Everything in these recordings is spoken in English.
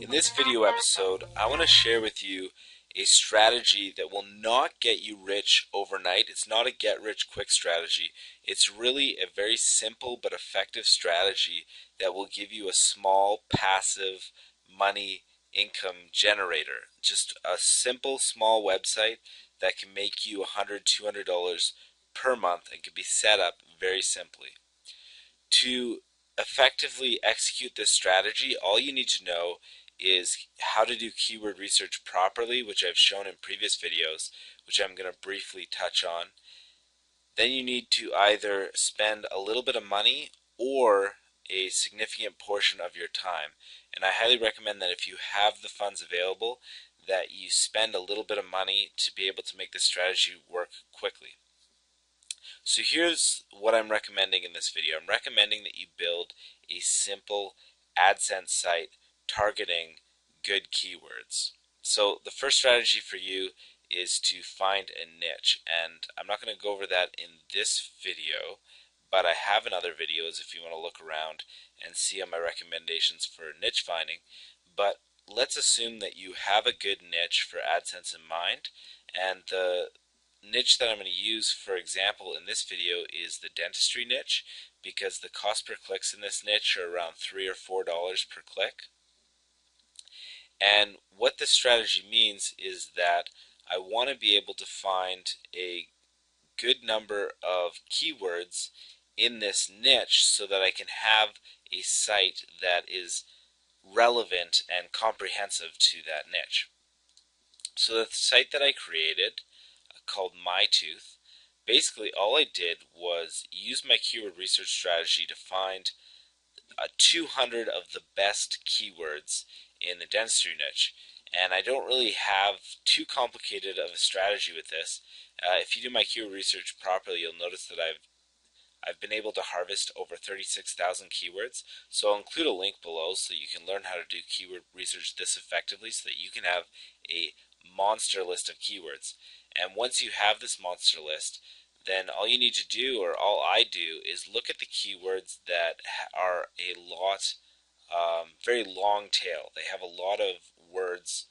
In this video episode, I want to share with you a strategy that will not get you rich overnight. It's not a get-rich-quick strategy. It's really a very simple but effective strategy that will give you a small, passive money income generator. Just a simple, small website that can make you $100, $200 per month and can be set up very simply. To effectively execute this strategy, all you need to know is how to do keyword research properly, which I've shown in previous videos, which I'm going to briefly touch on. Then you need to either spend a little bit of money or a significant portion of your time. And I highly recommend that if you have the funds available, that you spend a little bit of money to be able to make this strategy work quickly. So here's what I'm recommending in this video. I'm recommending that you build a simple Adsense site targeting good keywords. So the first strategy for you is to find a niche, and I'm not going to go over that in this video, but I have in other videos if you want to look around and see on my recommendations for niche finding. But let's assume that you have a good niche for AdSense in mind, and the niche that I'm going to use, for example, in this video is the dentistry niche, because the cost per clicks in this niche are around $3 or $4 per click. And what this strategy means is that I want to be able to find a good number of keywords in this niche so that I can have a site that is relevant and comprehensive to that niche. So the site that I created, called MyTooth, basically all I did was use my keyword research strategy to find 200 of the best keywords in the dentistry niche. And I don't really have too complicated of a strategy with this. If you do my keyword research properly, you'll notice that I've been able to harvest over 36,000 keywords. So I'll include a link below so you can learn how to do keyword research this effectively so that you can have a monster list of keywords. And once you have this monster list, then all you need to do, or all I do, is look at the keywords that are a lot, very long tail. They have a lot of words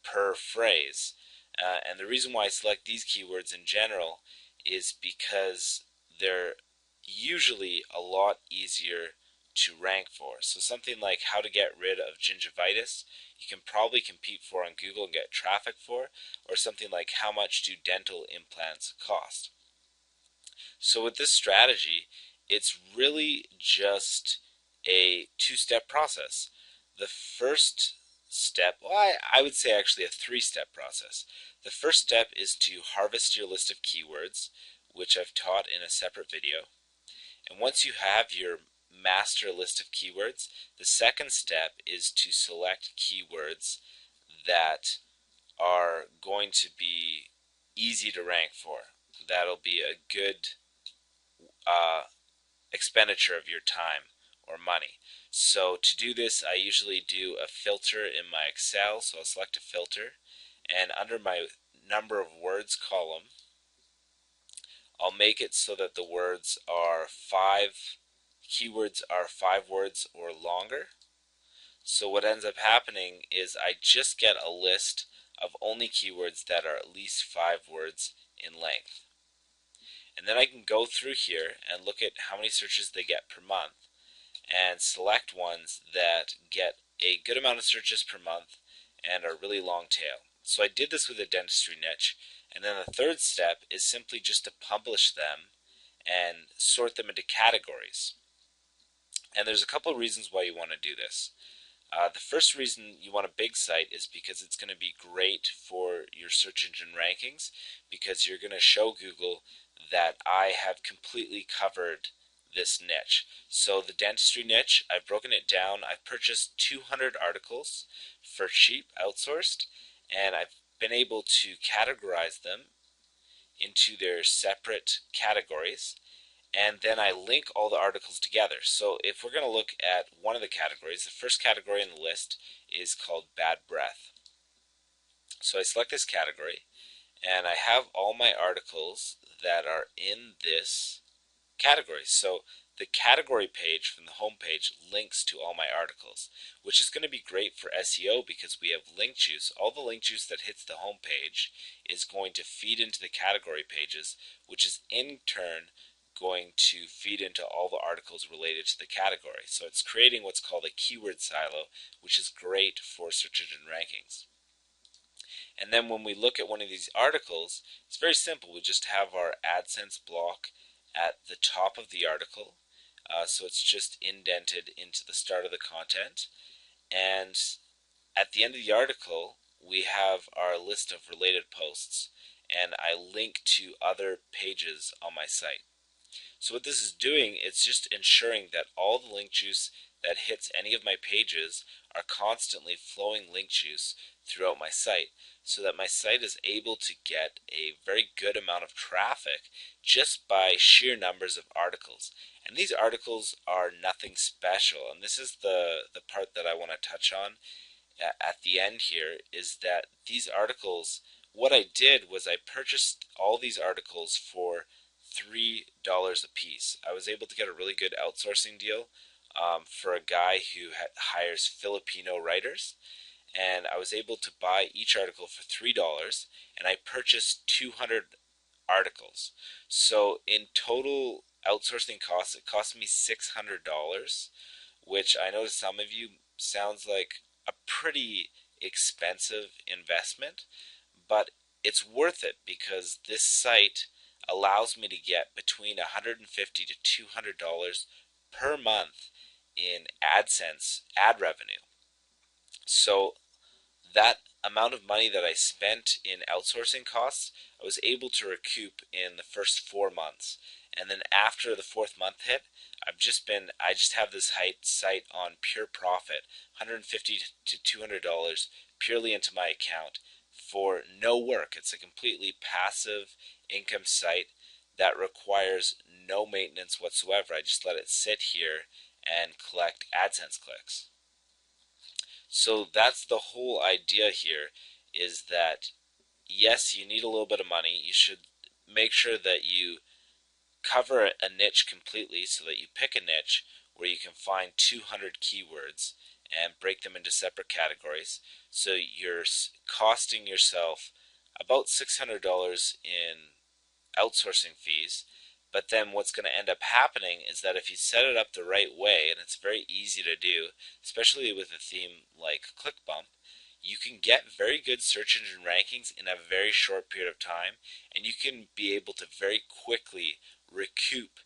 per phrase. And the reason why I select these keywords in general is because they're usually a lot easier to rank for. So something like how to get rid of gingivitis, you can probably compete for on Google and get traffic for, or something like how much do dental implants cost. So with this strategy, it's really just a two-step process. The first step, well, I would say actually a three-step process. The first step is to harvest your list of keywords, which I've taught in a separate video. And once you have your master list of keywords, the second step is to select keywords that are going to be easy to rank for. That'll be a good expenditure of your time or money. So to do this, I usually do a filter in my Excel. So I'll select a filter, and under my number of words column, I'll make it so that the words are keywords are 5 words or longer. So what ends up happening is I just get a list of only keywords that are at least 5 words in length. And then I can go through here and look at how many searches they get per month and select ones that get a good amount of searches per month and are really long tail. So I did this with the dentistry niche. And then the third step is simply just to publish them and sort them into categories. And there's a couple of reasons why you want to do this. The first reason you want a big site is because it's going to be great for your search engine rankings, because you're going to show Google that I have completely covered this niche. So the dentistry niche, I've broken it down. I've purchased 200 articles for cheap, outsourced, and I've been able to categorize them into their separate categories, and then I link all the articles together. So if we're going to look at one of the categories, the first category in the list is called bad breath. So I select this category, and I have all my articles that are in this categories. So the category page from the home page links to all my articles, which is going to be great for SEO because we have link juice. All the link juice that hits the home page is going to feed into the category pages, which is in turn going to feed into all the articles related to the category. So it's creating what's called a keyword silo, which is great for search engine rankings. And then when we look at one of these articles, it's very simple. We just have our Adsense block at the top of the article. So it's just indented into the start of the content. And at the end of the article, we have our list of related posts. And I link to other pages on my site. So what this is doing, it's just ensuring that all the link juice that hits any of my pages are constantly flowing link juice throughout my site, so that my site is able to get a very good amount of traffic just by sheer numbers of articles. And these articles are nothing special, and this is the part that I want to touch on at the end here, is that these articles, what I did was I purchased all these articles for $3 a piece. I was able to get a really good outsourcing deal for a guy who hires Filipino writers, and I was able to buy each article for $3, and I purchased 200 articles. So in total outsourcing costs, it cost me $600, which I know to some of you sounds like a pretty expensive investment, but it's worth it because this site allows me to get between $150 to $200 per month in AdSense ad revenue. So that amount of money that I spent in outsourcing costs, I was able to recoup in the first 4 months. And then after the fourth month hit, I just have this site on pure profit, $150 to $200 purely into my account for no work. It's a completely passive income site that requires no maintenance whatsoever. I just let it sit here and collect AdSense clicks. So that's the whole idea here, is that yes, you need a little bit of money. You should make sure that you cover a niche completely, so that you pick a niche where you can find 200 keywords and break them into separate categories. So you're costing yourself about $600 in outsourcing fees. But then what's going to end up happening is that if you set it up the right way, and it's very easy to do, especially with a theme like ClickBump, you can get very good search engine rankings in a very short period of time, and you can be able to very quickly recoup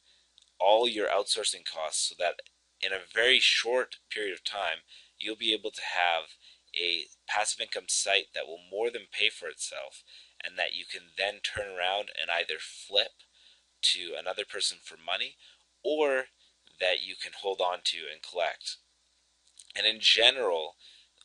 all your outsourcing costs, so that in a very short period of time, you'll be able to have a passive income site that will more than pay for itself, and that you can then turn around and either flip to another person for money, or that you can hold on to and collect. And in general,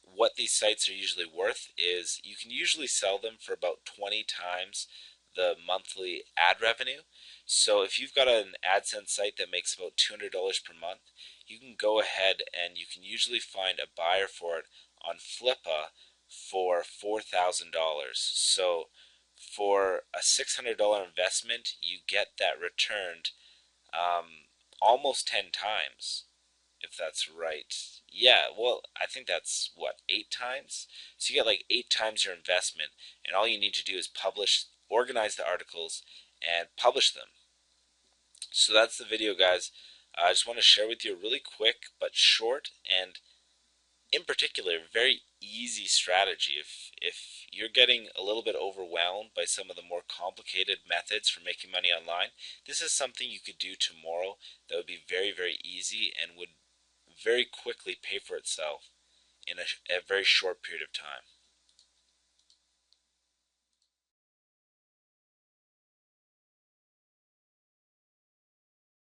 what these sites are usually worth is you can usually sell them for about 20 times the monthly ad revenue. So if you've got an AdSense site that makes about $200 per month, you can go ahead and you can usually find a buyer for it on Flippa for $4,000. So for a $600 investment, you get that returned almost 10 times, if that's right. Yeah, well, I think that's what, 8 times? So you get like 8 times your investment, and all you need to do is organize the articles, and publish them. So that's the video, guys. I just want to share with you a really quick but short, and in particular, very easy strategy. If you're getting a little bit overwhelmed by some of the more complicated methods for making money online, this is something you could do tomorrow that would be very, very easy and would very quickly pay for itself in a very short period of time.